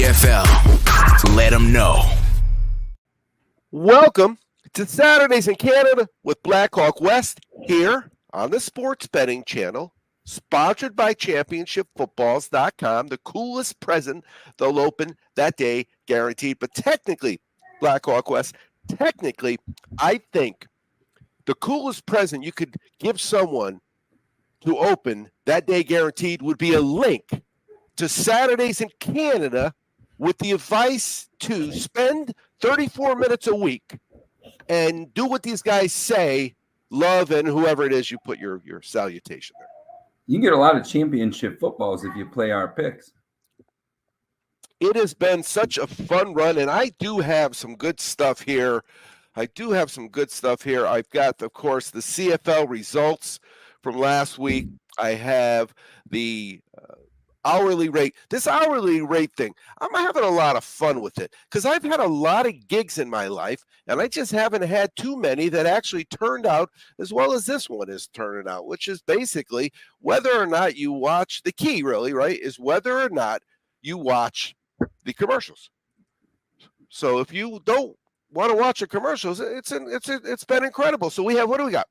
CFL. Let them know. Welcome to Saturdays in Canada with Blackhawk West here on the Sports Betting Channel, sponsored by ChampionshipFootballs.com. The coolest present they'll open that day, guaranteed. But technically, Blackhawk West, I think the coolest present you could give someone to open that day, guaranteed, would be a link to Saturdays in Canada with the advice to spend 34 minutes a week and do what these guys say, love, and whoever it is you put your salutation there. You can get a lot of championship footballs if you play our picks. It has been such a fun run, and I do have some good stuff here. I've got, of course, the CFL results from last week. I have the hourly rate. This hourly rate thing, I'm having a lot of fun with it because I've had a lot of gigs in my life, and I just haven't had too many that actually turned out as well as this one is turning out, which is basically whether or not you watch. The key, really, right, is whether or not you watch the commercials. So if you don't want to watch the commercials, it's been incredible. So what do we got?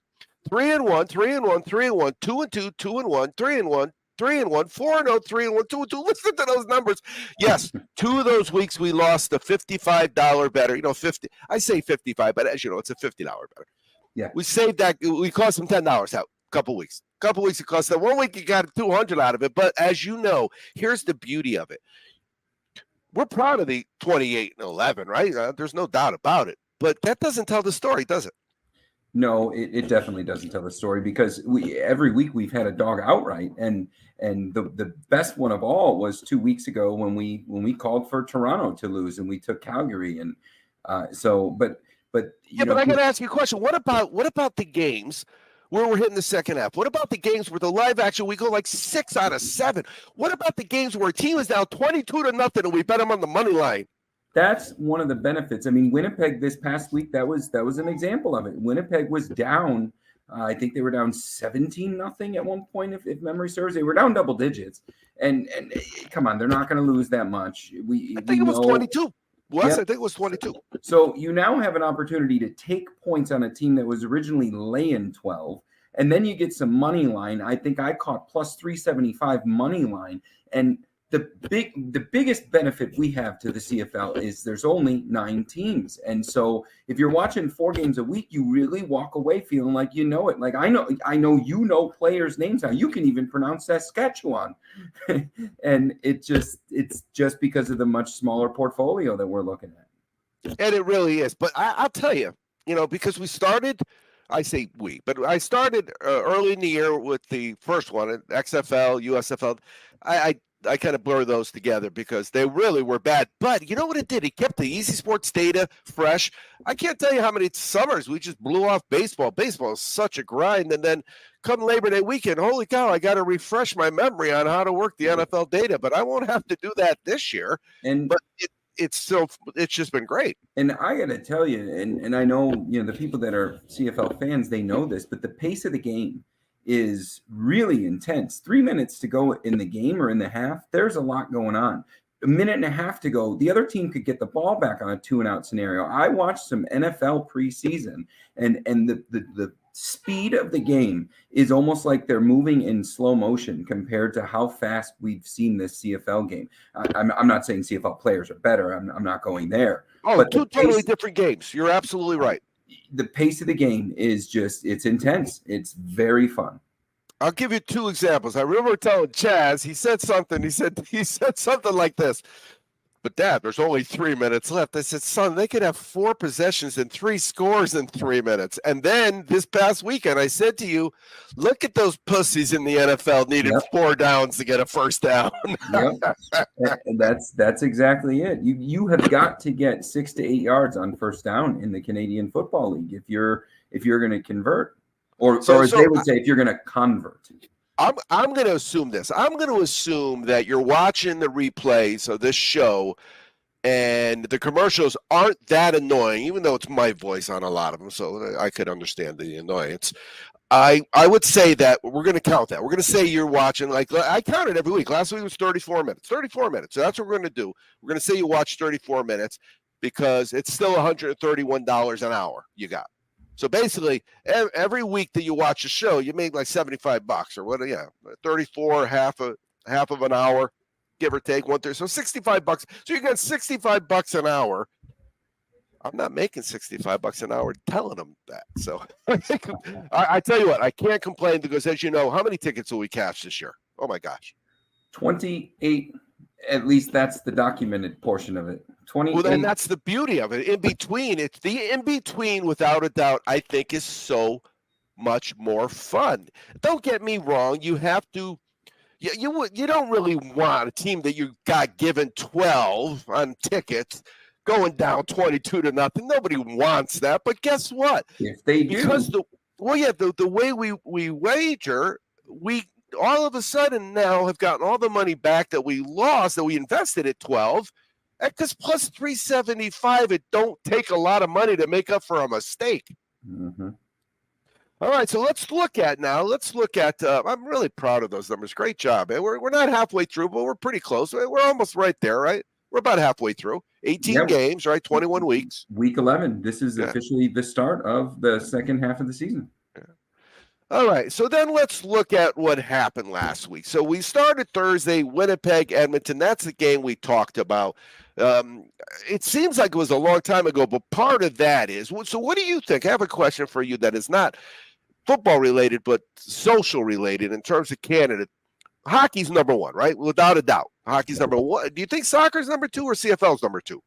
3-1, 3-1, 3-1, 2-2, 2-1, 3-1, 3-1, 4-0, 3-1, 2-2. Listen to those numbers. Yes, 2 of those weeks we lost a $55 better. 50. I say 55, but as you know, it's a $50 better. Yeah. We saved that. We cost them $10 out. A couple weeks it cost them. 1 week you got $200 out of it. But as you know, here's the beauty of it. We're proud of the 28-11, right? There's no doubt about it. But that doesn't tell the story, does it? No, it definitely doesn't tell the story because every week we've had a dog outright, and the best one of all was 2 weeks ago when we called for Toronto to lose and we took Calgary, and but I got to ask you a question. What about the games where we're hitting the second half? What about the games where the live action we go like 6 out of 7? What about the games where a team is down 22-0 and we bet them on the money line? That's one of the benefits. I mean, Winnipeg this past week, that was an example of it. Winnipeg was down. I think they were down 17-0 at one point, if memory serves. They were down double digits. And come on, they're not going to lose that much. I think it was 22. Wes, I think it was 22. So you now have an opportunity to take points on a team that was originally laying 12, and then you get some money line. I think I caught plus 375 money line, and the biggest benefit we have to the CFL is there's only 9 teams. And so if you're watching 4 games a week, you really walk away feeling like you know it. Like I know you know players' names now. You can even pronounce Saskatchewan. And it's just because of the much smaller portfolio that we're looking at. And it really is. But I'll tell you, because we started, I say we, but I started early in the year with the first one, XFL, USFL. I kind of blur those together because they really were bad. But you know what it did? It kept the Easy Sports data fresh. I can't tell you how many summers we just blew off baseball. Baseball is such a grind. And then come Labor Day weekend, holy cow, I got to refresh my memory on how to work the NFL data. But I won't have to do that this year. But it's just been great. And I got to tell you, and I know, the people that are CFL fans, they know this, but the pace of the game is really intense. 3 minutes to go in the game or in the half, there's a lot going on. A minute and a half to go, the other team could get the ball back on a 2-and-out scenario. I watched some NFL preseason, and the speed of the game is almost like they're moving in slow motion compared to how fast we've seen this CFL game. I'm not saying CFL players are better. I'm not going there. Oh, but 2 totally different games. You're absolutely right. The pace of the game is it's intense. It's very fun. I'll give you 2 examples. I remember telling Chaz, he said something like this. But Dad, there's only 3 minutes left. I said, son, they could have 4 possessions and 3 scores in 3 minutes. And then this past weekend, I said to you, look at those pussies in the NFL needed 4 downs to get a first down. And that's exactly it. You have got to get 6 to 8 yards on first down in the Canadian Football League if you're going to convert, or as they would say, if you're going to convert. I'm going to assume this. I'm going to assume that you're watching the replays of this show and the commercials aren't that annoying, even though it's my voice on a lot of them, so I could understand the annoyance. I would say that we're going to count that. We're going to say you're watching, like I counted every week. Last week was 34 minutes. 34 minutes. So that's what we're going to do. We're going to say you watch 34 minutes because it's still $131 an hour you got. So basically, every week that you watch a show, you make like $75 or what? Yeah, 34, half of an hour, give or take $130. So $65. So you got $65 an hour. I'm not making $65 an hour telling them that. So I tell you what, I can't complain because, as you know, how many tickets will we cash this year? Oh my gosh, 28. At least that's the documented portion of it. 28. Well, then that's the beauty of it. In between, it's the in between, without a doubt, I think is so much more fun. Don't get me wrong. You have to. You don't really want a team that you got given 12 on tickets going down 22-0. Nobody wants that. But guess what? If they do, because the way we wager, we all of a sudden now have gotten all the money back that we lost, that we invested at 12. Because plus 375, it don't take a lot of money to make up for a mistake. Mm-hmm. All right, so let's look at. I'm really proud of those numbers. Great job. We're not halfway through, but we're pretty close. We're almost right there, right? We're about halfway through. 18 games, right? 21 weeks. Week 11. This is officially the start of the second half of the season. Yeah. All right, so then let's look at what happened last week. So we started Thursday, Winnipeg, Edmonton. That's the game we talked about. It seems like it was a long time ago, but part of that is, so what do you think? I have a question for you that is not football related, but social related in terms of Canada. Hockey's number one, right? Without a doubt. Hockey's number one. Do you think soccer's number two or CFL's number two?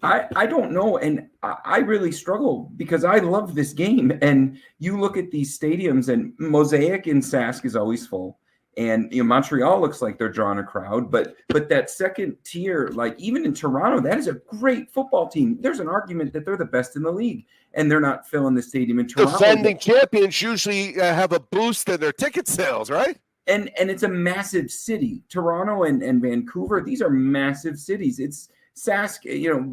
I don't know, and I really struggle because I love this game. And you look at these stadiums, and Mosaic in Sask is always full, and Montreal looks like they're drawing a crowd. But that second tier, like even in Toronto, that is a great football team. There's an argument that they're the best in the league, and they're not filling the stadium in Toronto. Defending champions usually have a boost in their ticket sales, right? And it's a massive city. Toronto and Vancouver, these are massive cities. It's Sask,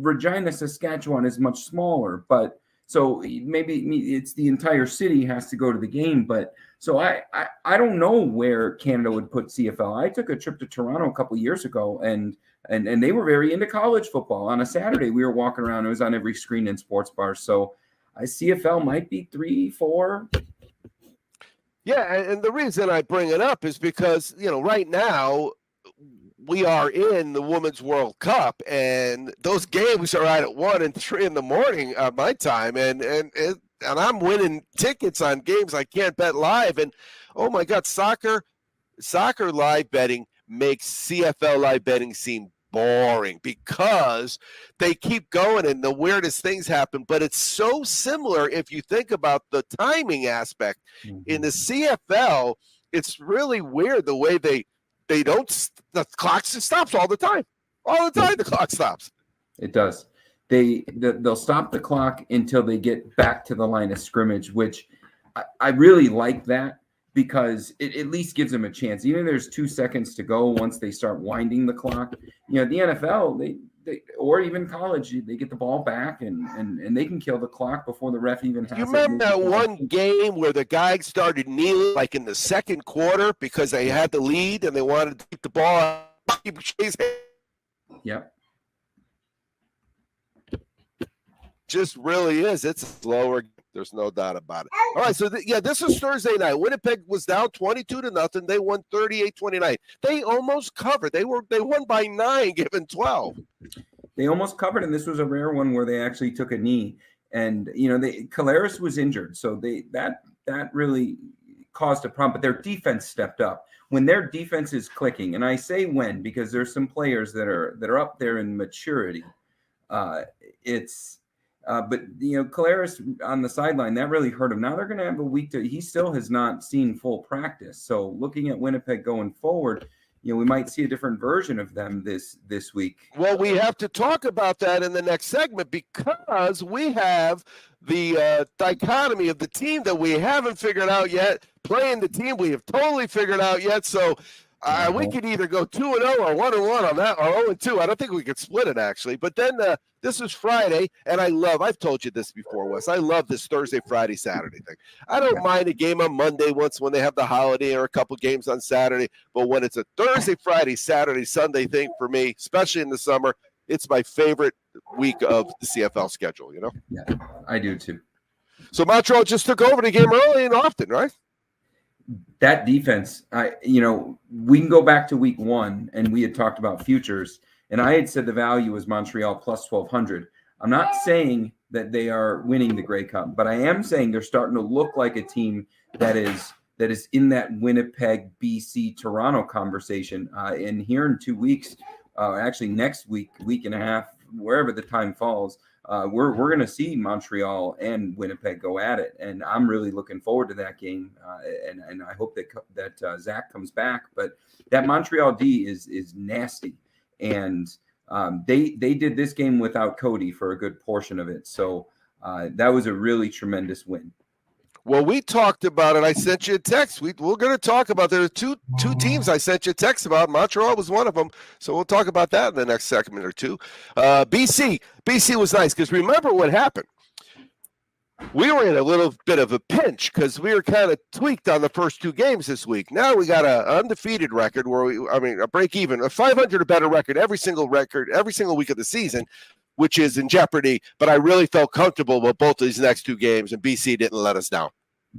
Regina, Saskatchewan is much smaller, but so maybe it's the entire city has to go to the game. But so I don't know where Canada would put CFL. I took a trip to Toronto a couple of years ago, and they were very into college football. On a Saturday, we were walking around. It was on every screen in sports bars. So CFL might be 3, 4. Yeah, and the reason I bring it up is because, right now we are in the Women's World Cup, and those games are at 1 and 3 in the morning my time, and I'm winning tickets on games I can't bet live. And oh my God, soccer live betting makes CFL live betting seem boring because they keep going and the weirdest things happen. But it's so similar if you think about the timing aspect. Mm-hmm. In the CFL, it's really weird the way the clock stops all the time. All the time the clock stops. It does. They'll stop the clock until they get back to the line of scrimmage, which I really like that because it at least gives them a chance. Even if there's 2 seconds to go once they start winding the clock. The NFL, they or even college, they get the ball back and they can kill the clock before the ref even has it. You remember that one game where the guy started kneeling like in the second quarter because they had the lead and they wanted to keep the ball? Yep. Just really is. It's slower. There's no doubt about it. All right, so this was Thursday night. Winnipeg was down 22-0. They won 38-29. They almost covered. They won by 9, given 12. They almost covered, and this was a rare one where they actually took a knee. And Caleris was injured, so that really caused a problem. But their defense stepped up. When their defense is clicking, and I say when because there's some players that are up there in maturity. But Caleris on the sideline, that really hurt him. Now they're going to have a week he still has not seen full practice. So looking at Winnipeg going forward, we might see a different version of them this week. Well, we have to talk about that in the next segment because we have the dichotomy of the team that we haven't figured out yet, playing the team we have totally figured out yet. So We could either go 2-0 or 1-1 on that, or 0-2. I don't think we could split it, actually. But then this is Friday, and I've told you this before, Wes. I love this Thursday, Friday, Saturday thing. I don't mind a game on Monday when they have the holiday, or a couple games on Saturday. But when it's a Thursday, Friday, Saturday, Sunday thing for me, especially in the summer, it's my favorite week of the CFL schedule, Yeah, I do too. So Montreal just took over the game early and often, right? That defense, we can go back to week 1, and we had talked about futures, and I had said the value was Montreal plus 1,200. I'm not saying that they are winning the Grey Cup, but I am saying they're starting to look like a team that is in that Winnipeg, BC, Toronto conversation. And here in 2 weeks, actually next week and a half, wherever the time falls, we're going to see Montreal and Winnipeg go at it, and I'm really looking forward to that game. And I hope that Zach comes back. But that Montreal D is nasty, and they did this game without Cody for a good portion of it. So that was a really tremendous win. Well, we talked about it. I sent you a text. We're going to talk about there are two teams I sent you a text about. Montreal was one of them. So we'll talk about that in the next segment or two. BC was nice because remember what happened. We were in a little bit of a pinch because we were kind of tweaked on the first 2 games this week. Now we got an undefeated record a break even, a 500 or better record every single week of the season, which is in jeopardy. But I really felt comfortable with both of these next 2 games, and BC didn't let us down.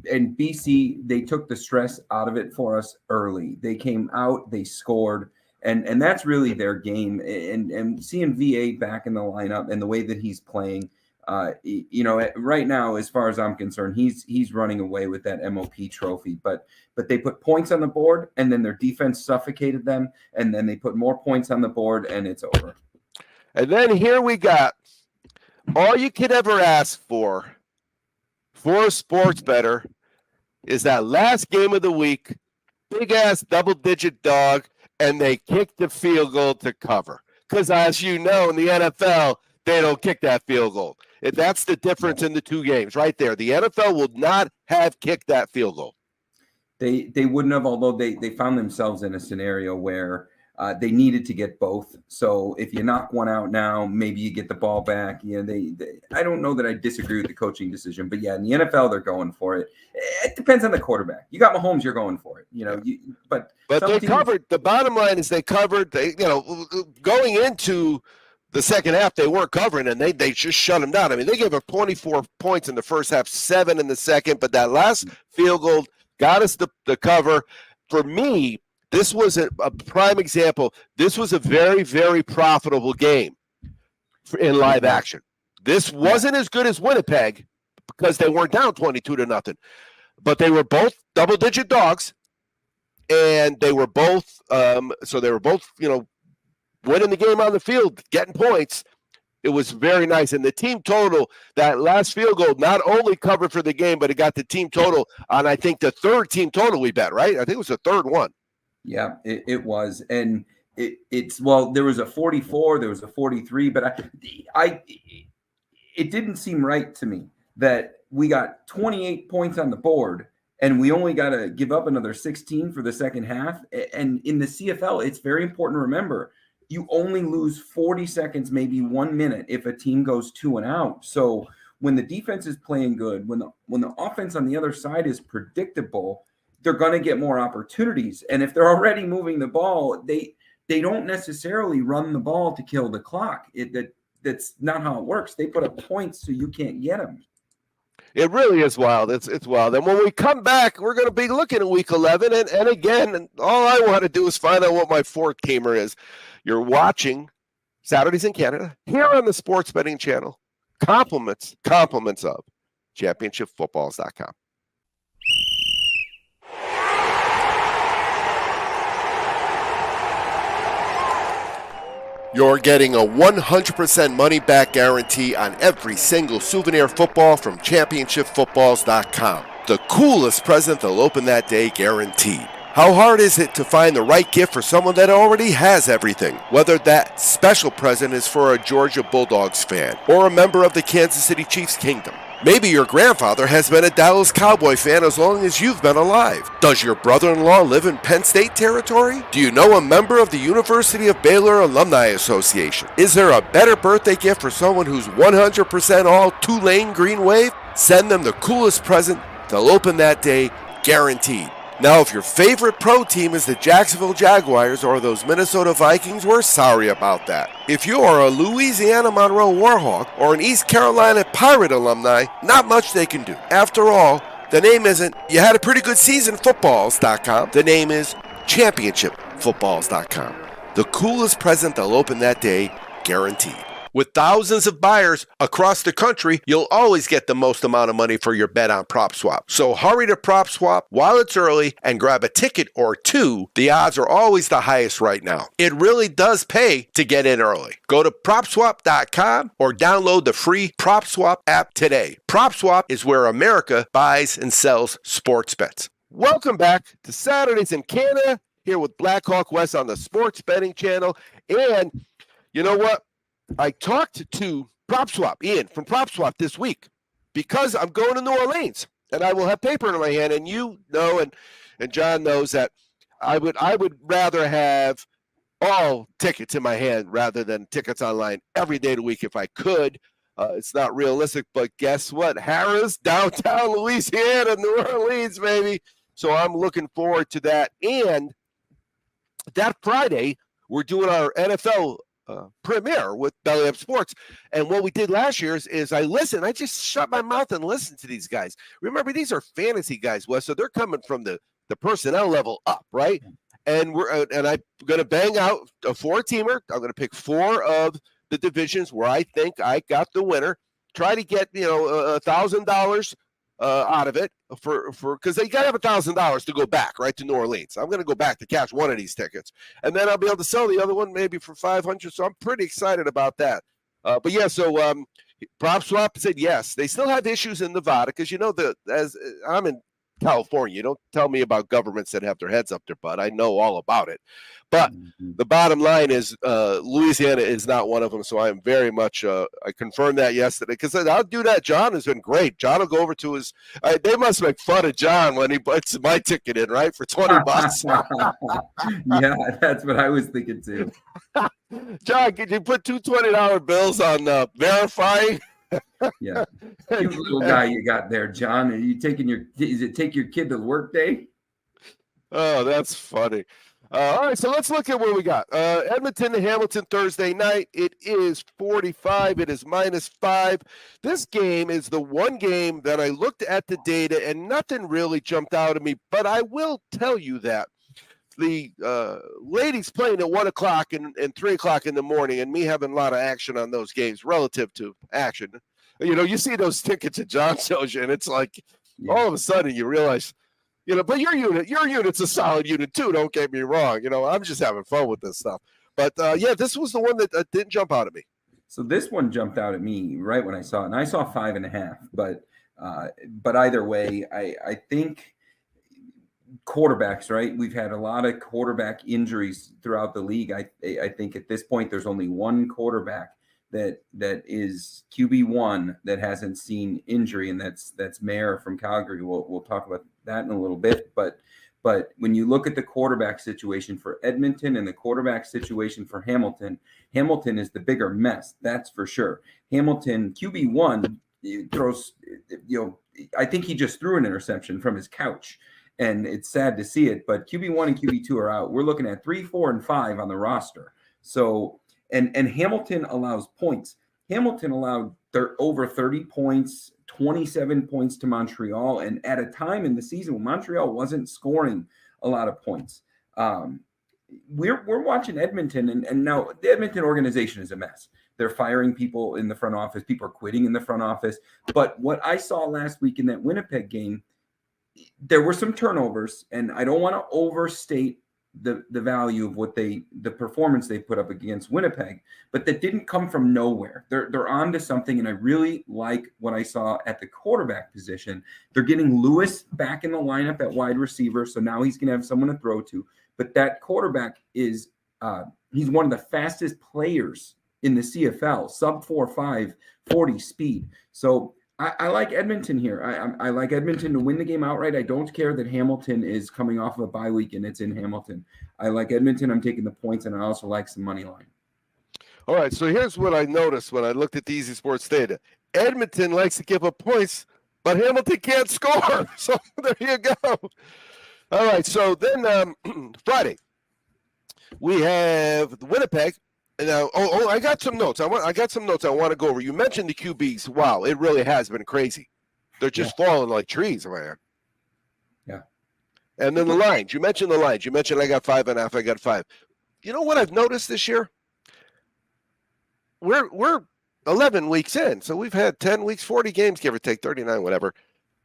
And BC, they took the stress out of it for us early. They came out, they scored, and that's really their game. And seeing VA back in the lineup and the way that he's playing, right now, as far as I'm concerned, he's running away with that MOP trophy. But they put points on the board, and then their defense suffocated them, and then they put more points on the board, and it's over. And then here we got all you could ever ask for a sports bettor is that last game of the week, big-ass double-digit dog, and they kicked the field goal to cover. Because as you know, in the NFL, they don't kick that field goal. That's the difference in the 2 games right there. The NFL would not have kicked that field goal. They wouldn't have, although they found themselves in a scenario where they needed to get both. So if you knock one out now, maybe you get the ball back. I don't know that I disagree with the coaching decision, but in the NFL, they're going for it. It depends on the quarterback. You got Mahomes, you're going for it. But they covered. The bottom line is they covered. Going into the second half, they weren't covering, and they just shut them down. I mean, they gave up 24 points in the first half, 7 in the second, but that last field goal got us the cover. For me, this was a prime example. This was a very, very profitable game in live action. This wasn't as good as Winnipeg because they weren't down 22-0, but they were both double-digit dogs, and they were both winning the game on the field, getting points. It was very nice. And the team total, that last field goal, not only covered for the game, but it got the team total on, I think, the 3rd team total we bet, right? I think it was the 3rd one. Yeah, it was. And there was a 44, there was a 43, but it didn't seem right to me that we got 28 points on the board and we only got to give up another 16 for the second half. And in the CFL, it's very important to remember, you only lose 40 seconds, maybe 1 minute if a team goes 2 and out. So when the defense is playing good, when the offense on the other side is predictable, they're going to get more opportunities. And if they're already moving the ball, they don't necessarily run the ball to kill the clock. That's not how it works. They put up points so you can't get them. It really is wild. It's wild. And when we come back, we're going to be looking at week 11. And again, all I want to do is find out what my 4th teamer is. You're watching Saturdays in Canada here on the Sports Betting Channel. Compliments of championshipfootballs.com. You're getting a 100% money-back guarantee on every single souvenir football from championshipfootballs.com. The coolest present they'll open that day, guaranteed. How hard is it to find the right gift for someone that already has everything? Whether that special present is for a Georgia Bulldogs fan or a member of the Kansas City Chiefs kingdom. Maybe your grandfather has been a Dallas Cowboy fan as long as you've been alive. Does your brother-in-law live in Penn State territory? Do you know a member of the University of Baylor Alumni Association? Is there a better birthday gift for someone who's 100% all Tulane Green Wave? Send them the coolest present. They'll open that day, guaranteed. Now, if your favorite pro team is the Jacksonville Jaguars or those Minnesota Vikings, we're sorry about that. If you are a Louisiana Monroe Warhawk or an East Carolina Pirate alumni, not much they can do. After all, the name isn't "You Had a Pretty Good Season Footballs.com. The name is ChampionshipFootballs.com. The coolest present they'll open that day, guaranteed. With thousands of buyers across the country, you'll always get the most amount of money for your bet on PropSwap. So hurry to PropSwap while it's early and grab a ticket or two. The odds are always the highest right now. It really does pay to get in early. Go to PropSwap.com or download the free PropSwap app today. PropSwap is where America buys and sells sports bets. Welcome back to Saturdays in Canada, here with Blackhawk West on the Sports Betting Channel. And you know what? I talked to PropSwap, Ian from PropSwap this week, because I'm going to New Orleans and I will have paper in my hand. And you know, and John knows that I would rather have all tickets in my hand rather than tickets online every day of the week if I could. It's not realistic, but guess what? Harrah's, downtown Louisiana, New Orleans, baby. So I'm looking forward to that. And that Friday, we're doing our NFL premiere with Belly Up Sports. And what we did last year is I just shut my mouth and listened to these guys. Remember, these are fantasy guys, Wes, so they're coming from the personnel level up, right? And I'm going to bang out a 4-teamer. I'm going to pick 4 of the divisions where I think I got the winner. Try to get, $1,000 out of it for because they got to have $1,000 to go back, right, to New Orleans. I'm going to go back to cash one of these tickets, and then I'll be able to sell the other one maybe for $500. So I'm pretty excited about that. But yeah, so PropSwap said yes. They still have issues in Nevada because as I'm in California, you don't tell me about governments that have their heads up their butt. I know all about it. But the bottom line is Louisiana is not one of them. So I am very much I confirmed that yesterday because I'll do that. John has been great. John will go over to his they must make fun of John when he puts my ticket in, right, for $20. Yeah, that's what I was thinking too. John, could you put two $20 bills on verifying? Yeah, cute little guy you got there, John. Are you taking is it take your kid to work day? Oh, that's funny. All right, so let's look at what we got. Edmonton to Hamilton Thursday night. It is 45. It is -5. This game is the one game that I looked at the data and nothing really jumped out at me. But I will tell you that the ladies playing at 1 o'clock and 3 o'clock in the morning, and me having a lot of action on those games relative to action. You see those tickets that John shows you, and it's like all of a sudden you realize, but your unit's a solid unit too. Don't get me wrong. I'm just having fun with this stuff. But yeah, this was the one that didn't jump out at me. So this one jumped out at me right when I saw it, and I saw 5.5. But either way, I think quarterbacks, right? We've had a lot of quarterback injuries throughout the league. I think at this point there's only one quarterback that is QB1 that hasn't seen injury, and that's Mayer from Calgary. We'll talk about that in a little bit. But when you look at the quarterback situation for Edmonton and the quarterback situation for Hamilton is the bigger mess. That's for sure. Hamilton QB1 throws, I think he just threw an interception from his couch. And it's sad to see it, but QB1 and QB2 are out. We're looking at 3, 4, and 5 on the roster. So, and Hamilton allows points. Hamilton allowed over 30 points, 27 points to Montreal, and at a time in the season when Montreal wasn't scoring a lot of points. We're watching Edmonton, and now the Edmonton organization is a mess. They're firing people in the front office. People are quitting in the front office. But what I saw last week in that Winnipeg game, there were some turnovers, and I don't want to overstate the value of the performance they put up against Winnipeg, but that didn't come from nowhere. They're on to something, and I really like what I saw at the quarterback position. They're getting Lewis back in the lineup at wide receiver, so now he's going to have someone to throw to. But that quarterback is he's one of the fastest players in the CFL, sub 4.5, 40 speed. So I like Edmonton here. I like Edmonton to win the game outright. I don't care that Hamilton is coming off of a bye week and it's in Hamilton. I like Edmonton. I'm taking the points, and I also like some money line. All right, so here's what I noticed when I looked at the Easy Sports data. Edmonton likes to give up points, but Hamilton can't score. So there you go. All right, so then Friday, we have Winnipeg. Now, I got some notes. I got some notes I want to go over. You mentioned the QBs. Wow, it really has been crazy. They're just falling like trees, man. Yeah. And then the lines. You mentioned the lines. You mentioned I got 5.5. I got 5. You know what I've noticed this year? We're 11 weeks in, so we've had 10 weeks, 40 games, give or take, 39, whatever.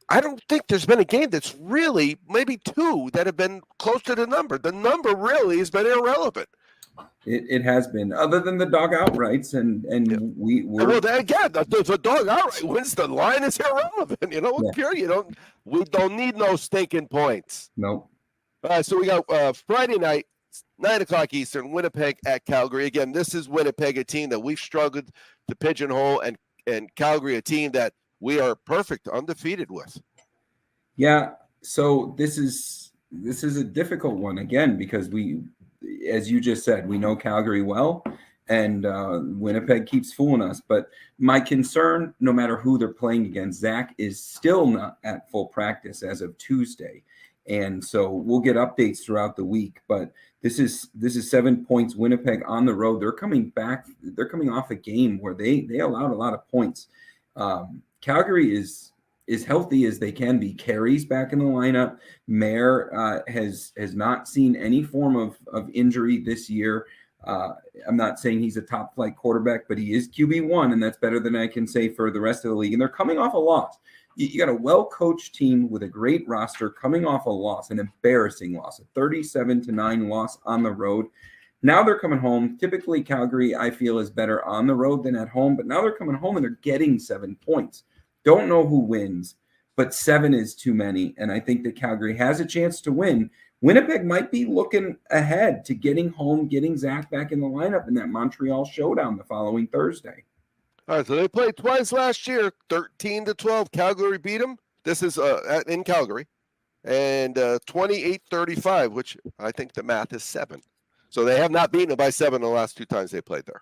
I don't think there's been a game that's really, maybe 2 that have been close to the number. The number really has been irrelevant. It has been, other than the dog outrights, and we're well, again, the dog outright wins. The line is irrelevant. You know, we don't need no stinking points. Nope. All right, so we got Friday night, 9:00 Eastern, Winnipeg at Calgary. Again, this is Winnipeg, a team that we've struggled to pigeonhole, and Calgary, a team that we are perfect, undefeated with. Yeah, so this is a difficult one again, because we, as you just said, we know Calgary well, and Winnipeg keeps fooling us. But my concern, no matter who they're playing against, Zach is still not at full practice as of Tuesday. And so we'll get updates throughout the week. But this is 7 points. Winnipeg on the road. They're coming back. They're coming off a game where they allowed a lot of points. Calgary is healthy as they can be. Carey's back in the lineup. Mayer has not seen any form of injury this year. I'm not saying he's a top flight quarterback, but he is QB1, and that's better than I can say for the rest of the league. And they're coming off a loss. You got a well-coached team with a great roster coming off a loss, an embarrassing loss, a 37-9 loss on the road. Now they're coming home. Typically, Calgary, I feel, is better on the road than at home, but now they're coming home and they're getting 7 points. Don't know who wins, but 7 is too many, and I think that Calgary has a chance to win. Winnipeg might be looking ahead to getting home, getting Zach back in the lineup in that Montreal showdown the following Thursday. All right, so they played twice last year, 13-12. Calgary beat them. This is in Calgary, and 28-35, which I think the math is 7. So they have not beaten them by 7 the last 2 times they played there.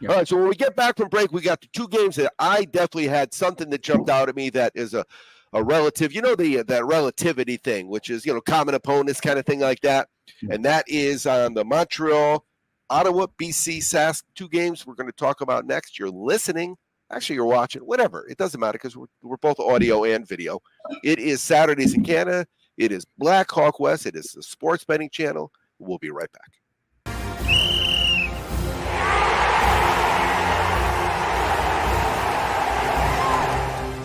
Yeah. All right, so when we get back from break, we got the 2 games that I definitely had something that jumped out at me that is a relative, that relativity thing, which is, common opponents kind of thing like that. Yeah. And that is on the Montreal, Ottawa, BC, Sask, 2 games we're going to talk about next. You're listening. Actually, you're watching. Whatever. It doesn't matter because we're both audio and video. It is Saturdays in Canada. It is Black Hawk West. It is the Sports Betting Channel. We'll be right back.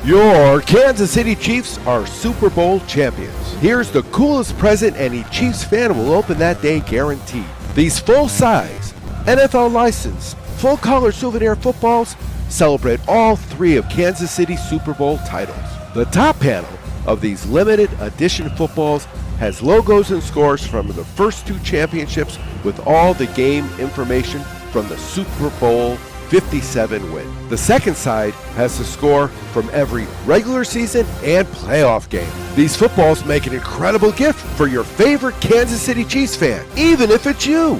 Your Kansas City Chiefs are Super Bowl champions. Here's the coolest present any Chiefs fan will open that day guaranteed. These full-size, NFL licensed, full-color souvenir footballs celebrate all 3 of Kansas City's Super Bowl titles. The top panel of these limited edition footballs has logos and scores from the first 2 championships with all the game information from the Super Bowl 57 win. The second side has the score from every regular season and playoff game. These footballs make an incredible gift for your favorite Kansas City Chiefs fan, even if it's you.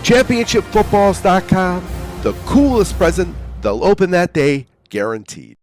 ChampionshipFootballs.com, the coolest present they'll open that day, guaranteed.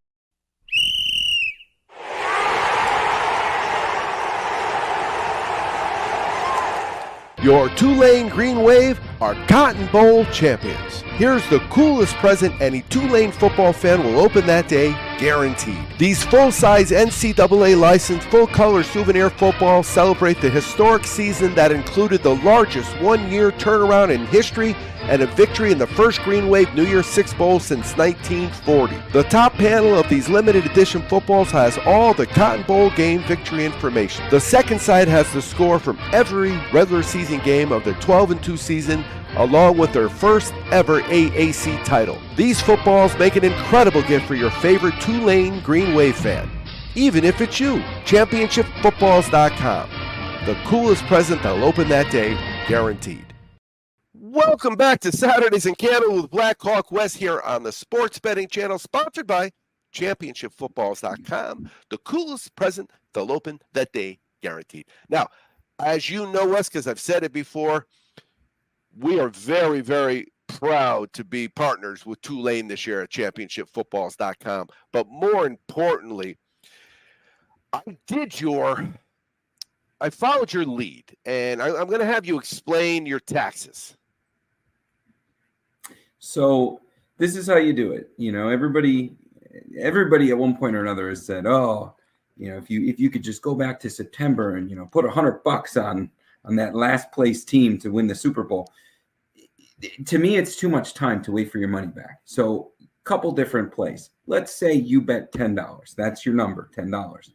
Your Tulane Green Wave are Cotton Bowl champions. Here's the coolest present any Tulane football fan will open that day, guaranteed. These full-size NCAA licensed full-color souvenir footballs celebrate the historic season that included the largest one-year turnaround in history and a victory in the first Green Wave New Year's Six Bowl since 1940. The top panel of these limited edition footballs has all the Cotton Bowl game victory information. The second side has the score from every regular season game of the 12-2 season, along with their first ever AAC title. These footballs make an incredible gift for your favorite Tulane Green Wave fan, even if it's you. ChampionshipFootballs.com, the coolest present they'll open that day, guaranteed. Welcome back to Saturdays in Canada with Black Hawk West here on the Sports Betting Channel, sponsored by championshipfootballs.com. The coolest present they'll open that day, guaranteed. Now, as you know, Wes, because I've said it before, we are very, very proud to be partners with Tulane this year at championshipfootballs.com. But more importantly, I followed your lead, and I'm going to have you explain your taxes. So this is how you do it. Everybody at one point or another has said, "Oh, if you could just go back to September and put $100 on that last place team to win the Super Bowl." To me, it's too much time to wait for your money back. So, couple different plays. Let's say you bet $10. That's your number, $10.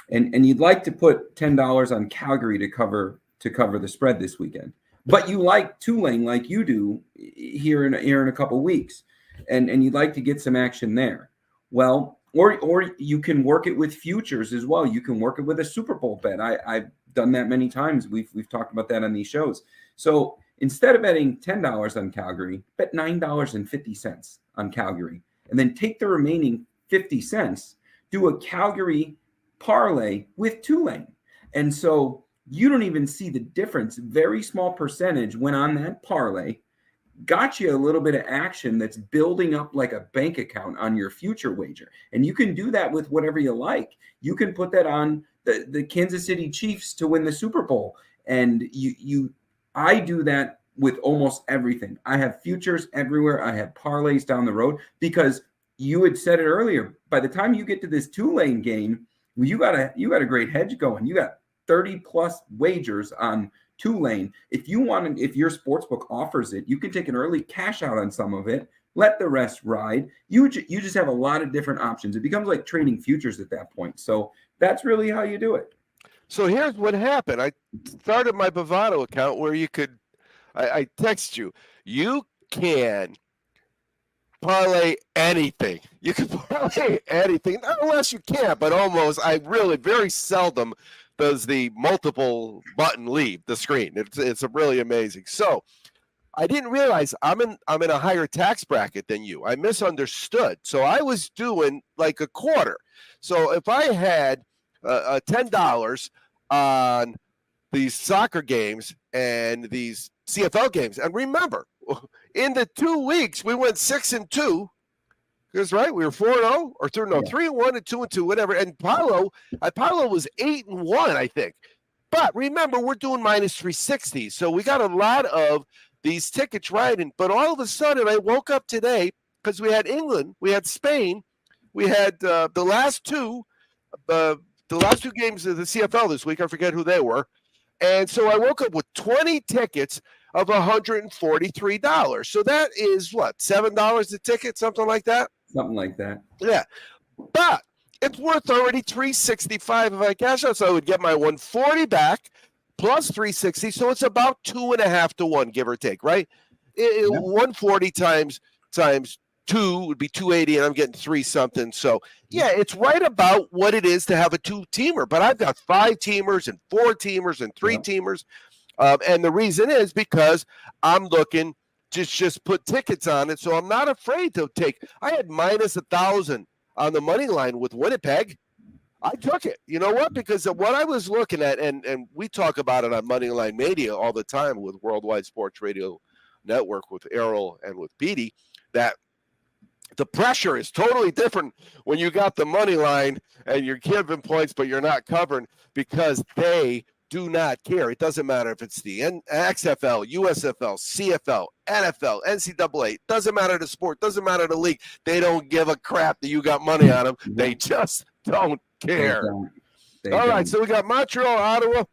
And you'd like to put $10 on Calgary to cover the spread this weekend. But you like Tulane like you do here in a couple weeks. And you'd like to get some action there. Well, or you can work it with futures as well. You can work it with a Super Bowl bet. I've done that many times. We've talked about that on these shows. So instead of betting $10 on Calgary, bet $9.50 on Calgary, and then take the remaining 50 cents, do a Calgary parlay with Tulane. And so you don't even see the difference. Very small percentage went on that parlay, got you a little bit of action that's building up like a bank account on your future wager. And you can do that with whatever you like. You can put that on the Kansas City Chiefs to win the Super Bowl. And I do that with almost everything. I have futures everywhere. I have parlays down the road because you had said it earlier. By the time you get to this Tulane game, you got a great hedge going. You got 30 plus wagers on Tulane. If your sportsbook offers it, you can take an early cash out on some of it. Let the rest ride. You just have a lot of different options. It becomes like trading futures at that point. So that's really how you do it. So here's what happened. I started my Bovado account where you could, I text you, you can parlay anything. You can parlay anything, not unless you can't, but almost. I really very seldom does the multiple button leave the screen. It's really amazing. So I didn't realize I'm in a higher tax bracket than you. I misunderstood. So I was doing like a quarter. So if I had $10 on these soccer games and these CFL games, and remember, in the 2 weeks we went 6-2. Because right, we were 4-0 or 3-1 and 2-2, whatever. And Paulo was 8-1, I think. But remember, we're doing minus 360, so we got a lot of these tickets riding. But all of a sudden, I woke up today because we had England, we had Spain, we had the last two games of the CFL this week. I forget who they were. And so I woke up with 20 tickets of $143. So that is what, $7 a ticket, something like that? Something like that. Yeah. But it's worth already $365 if I cash out. So I would get my $140 back plus $360. So it's about 2.5 to 1, give or take, right? Yeah. $140 times 2 would be $280, and I'm getting 3 something. So yeah, it's right about what it is to have a 2-teamer. But I've got 5 teamers and 4 teamers and 3 teamers. And the reason is because I'm looking to just put tickets on it. So I'm not afraid to take. I had minus 1,000 on the money line with Winnipeg. I took it. You know what? Because of what I was looking at, and we talk about it on Moneyline Media all the time with Worldwide Sports Radio Network, with Errol and with Beatty, that the pressure is totally different when you got the money line and you're giving points, but you're not covering, because they do not care. It doesn't matter if it's the XFL, USFL, CFL, NFL, NCAA. It doesn't matter the sport. Doesn't matter the league. They don't give a crap that you got money on them. They just don't care. All right, so we got Montreal, Ottawa.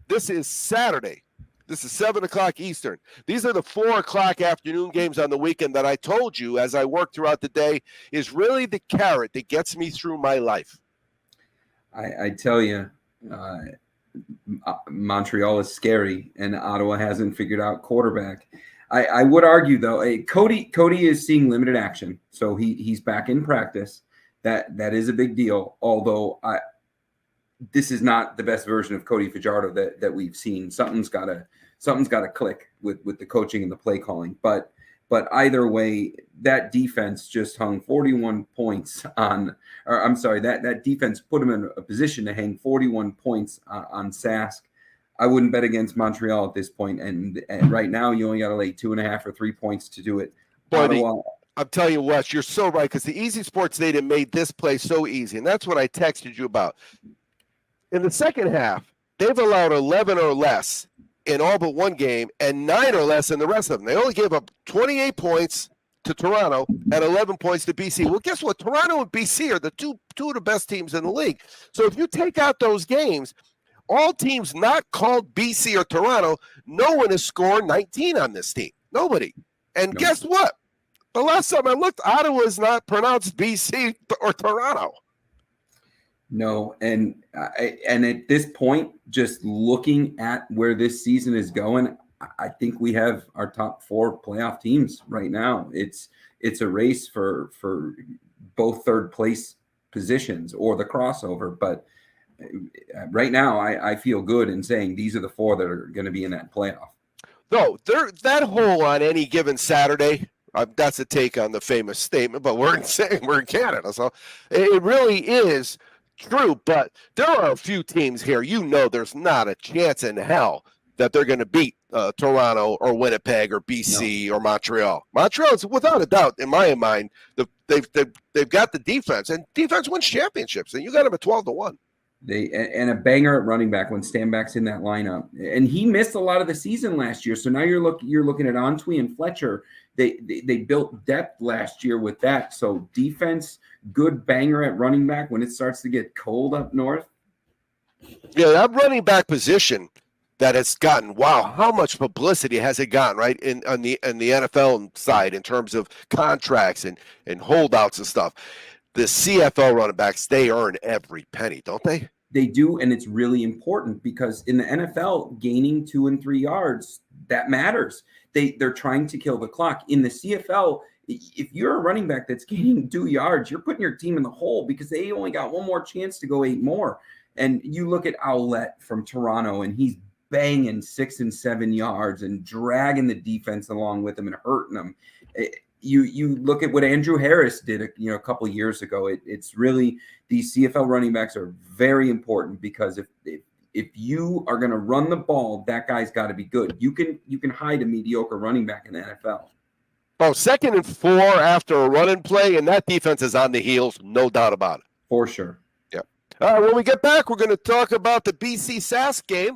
This is Saturday. This is 7 o'clock Eastern. These are the 4 o'clock afternoon games on the weekend that I told you, as I work throughout the day, is really the carrot that gets me through my life. I tell you, Montreal is scary, and Ottawa hasn't figured out quarterback. I would argue, though, Cody is seeing limited action, so he's back in practice. That is a big deal, although this is not the best version of Cody Fajardo that we've seen. Something's got to click with the coaching and the play calling. But But either way, that defense just hung 41 points on, or I'm sorry, that defense put them in a position to hang 41 points on Sask. I wouldn't bet against Montreal at this point, and right now you only got to lay 2.5 or 3 points to do it. Ottawa, I'm telling you, Wes, you're so right, because the Easy Sports data made this play so easy, and that's what I texted you about. In the second half, they've allowed 11 or less in all but one game and 9 or less in the rest of them. They only gave up 28 points to Toronto and 11 points to BC. Well, guess what? Toronto and BC are the two of the best teams in the league. So if you take out those games, all teams not called BC or Toronto, no one has scored 19 on this team. Nobody. And guess what? The last time I looked, Ottawa is not pronounced BC or Toronto. No, and at this point, just looking at where this season is going, I think we have our top 4 playoff teams right now. It's a race for both third place positions or the crossover, but right now I feel good in saying these are the 4 that are going to be in that playoff. No, that hole on any given Saturday. That's a take on the famous statement, but we're in Canada, so it really is true. But there are a few teams here. There's not a chance in hell that they're going to beat Toronto or Winnipeg or BC or Montreal. Montreal is without a doubt, in my mind, they've got the defense, and defense wins championships, and you got them at 12-1. And a banger at running back when Stanback's in that lineup, and he missed a lot of the season last year. So now you're looking at Antwi and Fletcher. They built depth last year with that. So defense, good banger at running back when it starts to get cold up north. Yeah, that running back position that has gotten, wow, how much publicity has it gotten, right, on the NFL side in terms of contracts and holdouts and stuff. The CFL running backs, they earn every penny, don't they? They do, and it's really important because in the NFL, gaining 2 and 3 yards, that matters. They're trying to kill the clock. In the CFL, if you're a running back that's gaining 2 yards, you're putting your team in the hole because they only got one more chance to go 8 more. And you look at Owlett from Toronto, and he's banging 6 and 7 yards and dragging the defense along with him and hurting them. You look at what Andrew Harris did a couple of years ago. It's really, these CFL running backs are very important because if you are going to run the ball, that guy's got to be good. You can hide a mediocre running back in the NFL. Oh, 2nd and 4 after a run and play, and that defense is on the heels, no doubt about it. For sure. Yeah. All right, when we get back, we're going to talk about the BC Sask game.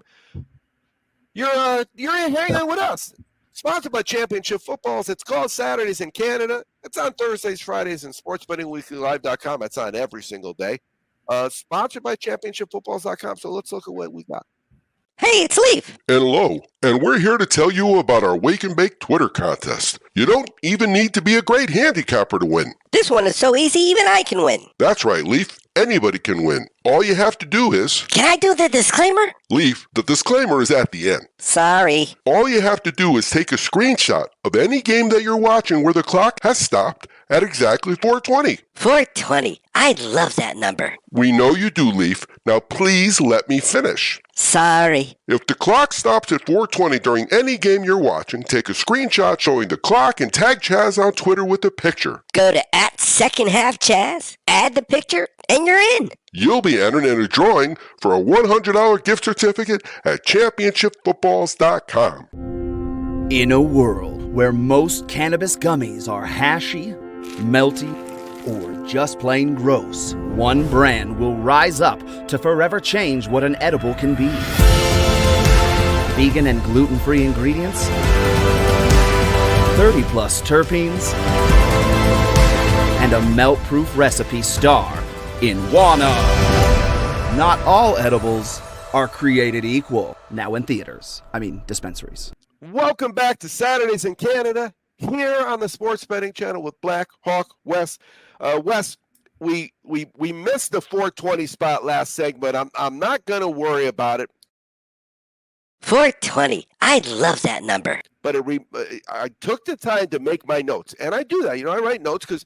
You're hanging with us. Sponsored by Championship Footballs. It's called Saturdays in Canada. It's on Thursdays, Fridays, and SportsBettingWeeklyLive.com. It's on every single day. Sponsored by ChampionshipFootballs.com. So let's look at what we got. Hey, it's Leaf. And Lo, and we're here to tell you about our Wake and Bake Twitter contest. You don't even need to be a great handicapper to win. This one is so easy, even I can win. That's right, Leaf. Anybody can win. All you have to do is... Can I do the disclaimer? Leaf, the disclaimer is at the end. Sorry. All you have to do is take a screenshot of any game that you're watching where the clock has stopped at exactly 4:20. 420. I love that number. We know you do, Leaf. Now please let me finish. Sorry. If the clock stops at 4:20 during any game you're watching, take a screenshot showing the clock and tag Chaz on Twitter with the picture. Go to @secondhalfchaz, add the picture, and you're in. You'll be entered in a drawing for a $100 gift certificate at championshipfootballs.com. In a world where most cannabis gummies are hashy, melty, or just plain gross, one brand will rise up to forever change what an edible can be. Vegan and gluten-free ingredients, 30-plus terpenes, and a melt-proof recipe star in Wana. Not all edibles are created equal. Now in dispensaries. Welcome back to Saturdays in Canada here on the Sports Betting Channel with Black Hawk Wes. Wes, we missed the 420 spot last segment. I'm not going to worry about it. 420. I love that number. But I took the time to make my notes, and I do that. I write notes because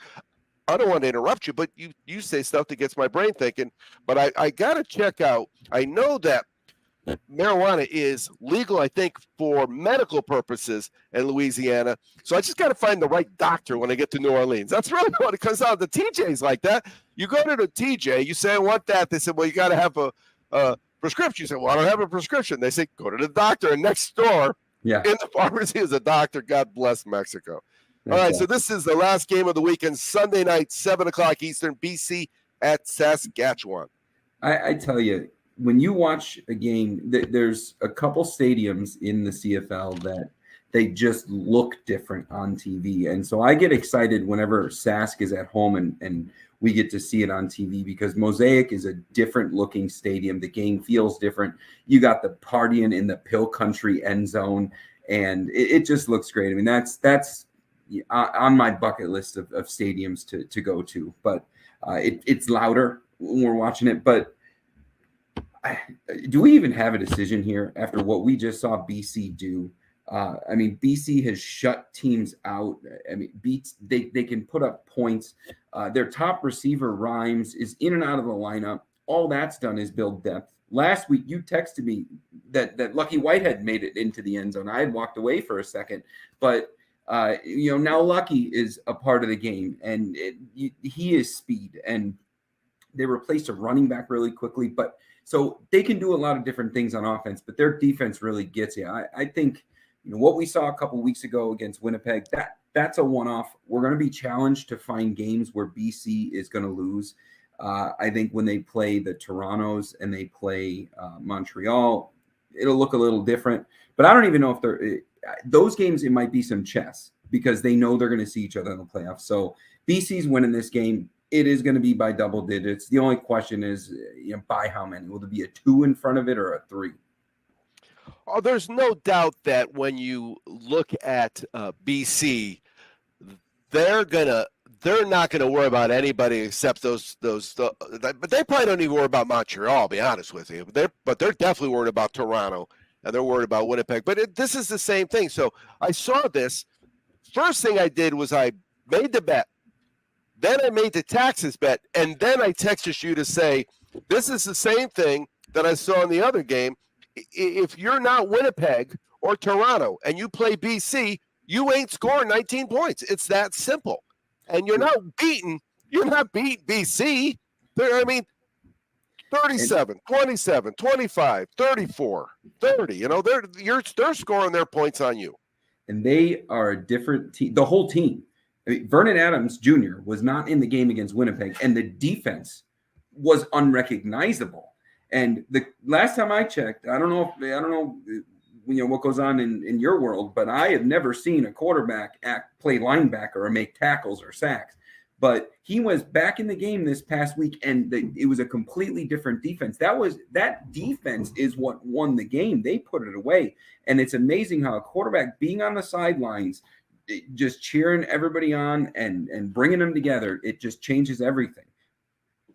I don't want to interrupt you, but you say stuff that gets my brain thinking. But I got to check out. I know that marijuana is legal, I think, for medical purposes in Louisiana. So I just got to find the right doctor when I get to New Orleans. That's really what it comes down to. TJ's like that. You go to the TJ, you say, I want that. They said, well, you got to have a prescription. You say, well, I don't have a prescription. They say, go to the doctor. And next door in the pharmacy is a doctor. God bless Mexico. All right, so this is the last game of the weekend, Sunday night, 7 o'clock Eastern, BC at Saskatchewan. I tell you, when you watch a game, there's a couple stadiums in the CFL that they just look different on TV. And so I get excited whenever Sask is at home and we get to see it on TV, because Mosaic is a different looking stadium. The game feels different. You got the partying in the Pill Country end zone, and it just looks great. I mean, that's on my bucket list of stadiums to go to, but it's louder when we're watching it. But do we even have a decision here after what we just saw BC do? I mean, BC has shut teams out. I mean, they can put up points. Their top receiver, Rhymes, is in and out of the lineup. All that's done is build depth. Last week, you texted me that Lucky Whitehead made it into the end zone. I had walked away for a second, but now Lucky is a part of the game, and he is speed, and they replaced a running back really quickly. But so they can do a lot of different things on offense, but their defense really gets you. I think what we saw a couple weeks ago against Winnipeg, that's a one-off. We're going to be challenged to find games where BC is going to lose. I think when they play the Torontos and they play Montreal, it'll look a little different. But I don't even know if those games, it might be some chess, because they know they're going to see each other in the playoffs. So BC's winning this game. It is going to be by double digits. The only question is, by how many? Will there be a 2 in front of it or a 3? Oh, there's no doubt that when you look at BC, they're not gonna worry about anybody except those. But they probably don't even worry about Montreal. I'll be honest with you. But they're definitely worried about Toronto, and they're worried about Winnipeg. But this is the same thing. So I saw this. First thing I did was I made the bet. Then I made the taxes bet, and then I texted you to say, this is the same thing that I saw in the other game. If you're not Winnipeg or Toronto and you play BC, you ain't scoring 19 points. It's that simple. And you're not beating BC. 37, 27, 25, 34, 30. They're scoring their points on you. And they are a different team. The whole team. I mean, Vernon Adams Jr. was not in the game against Winnipeg, and the defense was unrecognizable. And the last time I checked, I don't know what goes on in your world, but I have never seen a quarterback play linebacker or make tackles or sacks. But he was back in the game this past week, and it was a completely different defense. That defense is what won the game. They put it away, and it's amazing how a quarterback being on the sidelines, just cheering everybody on and bringing them together, it just changes everything.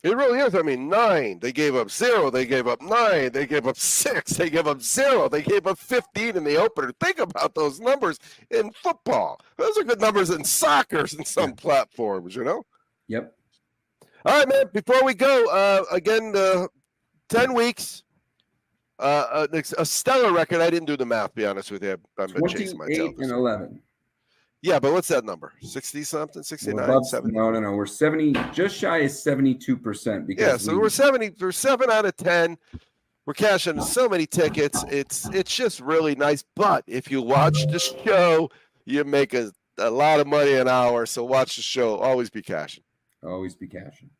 It really is. I mean, 9. They gave up 0. They gave up 9. They gave up 6. They gave up 0. They gave up 15 in the opener. Think about those numbers in football. Those are good numbers in soccer in some platforms, Yep. All right, man. Before we go, again, 10 weeks, a stellar record. I didn't do the math, to be honest with you. I've been chasing my tail. 28 and 11. Yeah, but what's that number? 60-something, 69, 70? No. We're 70, just shy of 72%. So we're 70. We're 7 out of 10. We're cashing so many tickets. It's just really nice. But if you watch the show, you make a lot of money an hour. So watch the show. Always be cashing. Always be cashing.